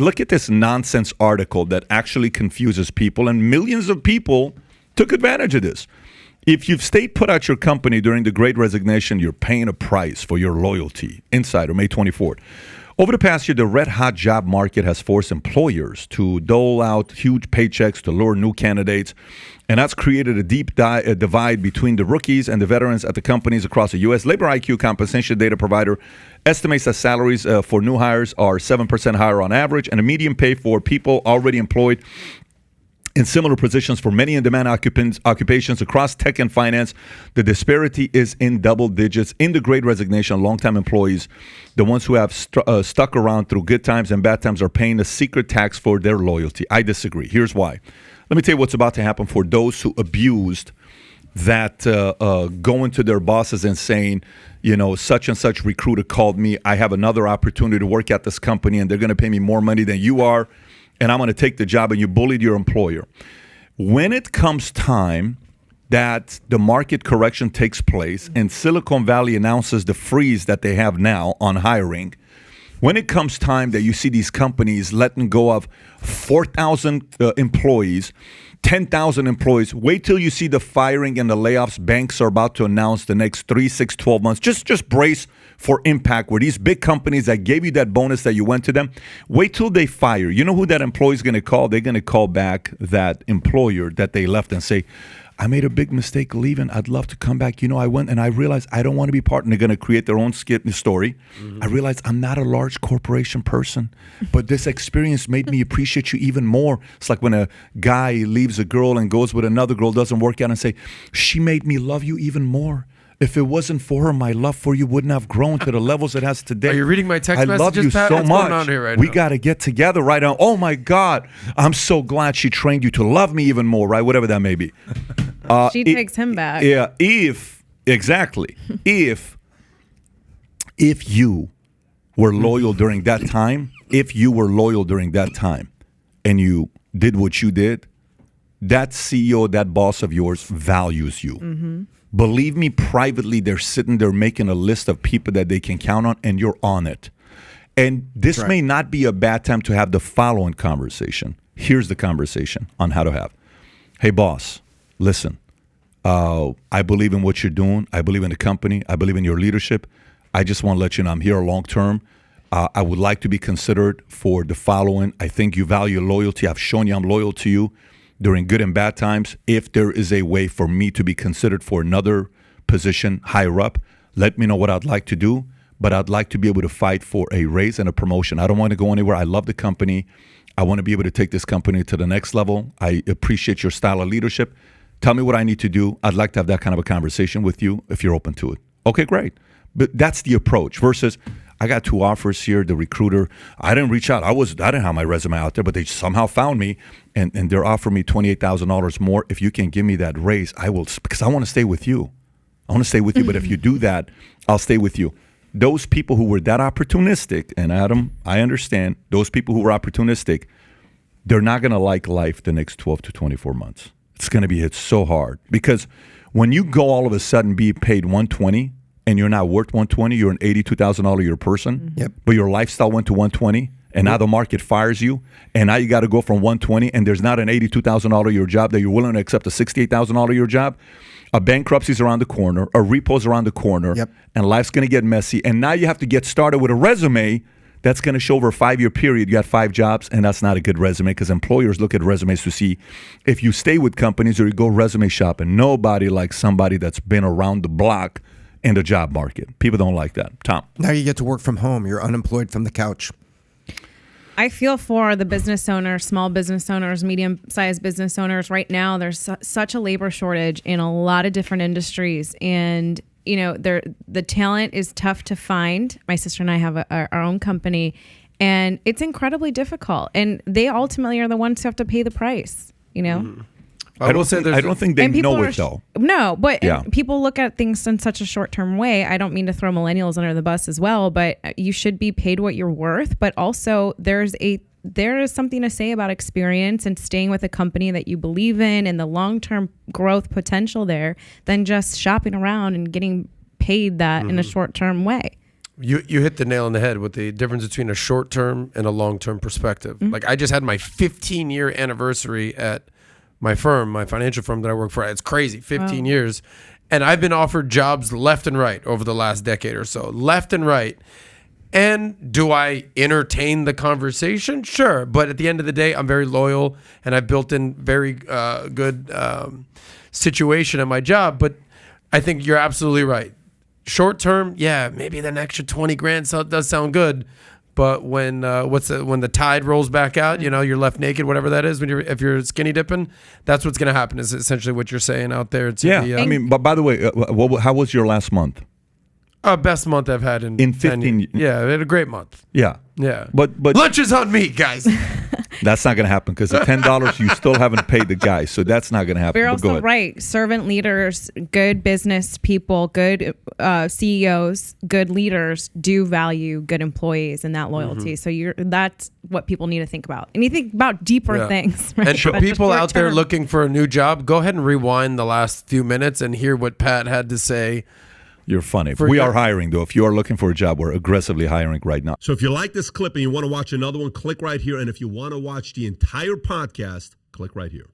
Look at this nonsense article that actually confuses people, and millions of people took advantage of this. If you've stayed put at your company during the Great Resignation, you're paying a price for your loyalty. Insider, May 24th. Over the past year, the red-hot job market has forced employers to dole out huge paychecks to lure new candidates, and that's created a deep divide between the rookies and the veterans at the companies across the U.S. Labor IQ compensation data provider estimates that salaries for new hires are 7% higher on average, and the median pay for people already employed in similar positions for many in-demand occupations across tech and finance, the disparity is in double digits. In the Great Resignation, longtime employees, the ones who have stuck around through good times and bad times, are paying a secret tax for their loyalty. I disagree. Here's why. Let me tell you what's about to happen for those who abused that going to their bosses and saying, you know, such and such recruiter called me. I have another opportunity to work at this company, and they're going to pay me more money than you are, and I'm going to take the job, and you bullied your employer. When it comes time that the market correction takes place and Silicon Valley announces the freeze that they have now on hiring, when it comes time that you see these companies letting go of 4,000 employees, 10,000 employees, wait till you see the firing and the layoffs banks are about to announce the next 3, 6, 12 months. Just brace for impact where these big companies that gave you that bonus that you went to them, wait till they fire. You know who that employee is going to call? They're going to call back that employer that they left and say, I made a big mistake leaving. I'd love to come back. You know, I went and I realized I don't want to be part. And they're going to create their own story. I realized I'm not a large corporation person, but this experience made me appreciate you even more. It's like when a guy leaves a girl and goes with another girl, doesn't work out, and say, she made me love you even more. If it wasn't for her, my love for you wouldn't have grown to the levels it has today. Are you reading my text messages, I love you Pat? so What's much. going on here right we now? got to get together right now. Oh, my God. I'm so glad she trained you to love me even more, right? Whatever that may be. She takes him back. Yeah, if you were loyal during that time, and you did what you did, that CEO, that boss of yours values you. Believe me, privately, they're sitting there making a list of people that they can count on, and you're on it. And this may not be a bad time to have the following conversation. Here's the conversation on how to have. Hey, boss, listen, I believe in what you're doing. I believe in the company. I believe in your leadership. I just want to let you know I'm here long term. I would like to be considered for the following. I think you value loyalty. I've shown you I'm loyal to you during good and bad times. If there is a way for me to be considered for another position higher up, let me know what I'd like to do. But I'd like to be able to fight for a raise and a promotion. I don't want to go anywhere. I love the company. I want to be able to take this company to the next level. I appreciate your style of leadership. Tell me what I need to do. I'd like to have that kind of a conversation with you if you're open to it. Okay, great. But that's the approach versus I got 2 offers here. The recruiter, I didn't reach out. I didn't have my resume out there, but they somehow found me, and they're offering me $28,000 more. If you can give me that raise, I will, because I want to stay with you. But if you do that, I'll stay with you. Those people who were that opportunistic, and Adam, I understand, those people who were opportunistic, they're not going to like life the next 12 to 24 months. It's going to be hit so hard because when you go all of a sudden be paid $120 and you're not worth $120, you're an $82,000 a year person, but your lifestyle went to $120, and now the market fires you, and now you got to go from $120, and there's not an $82,000 a year job that you're willing to accept a $68,000 a year job. A bankruptcy's around the corner, a repo's around the corner, and life's going to get messy. And now you have to get started with a resume that's going to show over a 5-year period you got 5 jobs, and that's not a good resume because employers look at resumes to see if you stay with companies or you go resume shopping. Nobody likes somebody that's been around the block in the job market. People don't like that. Tom. Now you get to work from home. You're unemployed from the couch. I feel for the business owners, small business owners, medium-sized business owners. Right now, there's such a labor shortage in a lot of different industries, and you know, the talent is tough to find. My sister and I have our own company, and it's incredibly difficult. And they ultimately are the ones who have to pay the price. You know. I don't think they know it though. No, but people look at things in such a short-term way. I don't mean to throw millennials under the bus as well, but you should be paid what you're worth. But also there is something to say about experience and staying with a company that you believe in and the long-term growth potential there than just shopping around and getting paid that in a short-term way. You hit the nail on the head with the difference between a short-term and a long-term perspective. Like I just had my 15-year anniversary at my firm, my financial firm that I work for. It's crazy, 15 years. And I've been offered jobs left and right over the last decade or so, left and right. And do I entertain the conversation? Sure. But at the end of the day, I'm very loyal and I've built in very good situation at my job. But I think you're absolutely right. Short term, yeah, maybe an extra 20 grand does sound good. But when when the tide rolls back out, you're left naked, whatever that is. If you're skinny dipping, that's what's going to happen. Is essentially what you're saying out there. I mean, but by the way, how was your last month? Best month I've had in 15 years. Yeah, we had a great month. Yeah. But lunch is on me, guys. That's not going to happen because the $10 you still haven't paid the guy, so that's not going to happen. We're But go also ahead. right. Servant leaders, good business people, good CEOs, good leaders do value good employees and that loyalty. So that's what people need to think about. And you think about deeper things. Right? And for But the people short out there term- looking for a new job, go ahead and rewind the last few minutes and hear what Pat had to say. You're funny. For We your- are hiring, though. If you are looking for a job, we're aggressively hiring right now. So if you like this clip and you want to watch another one, click right here. And if you want to watch the entire podcast, click right here.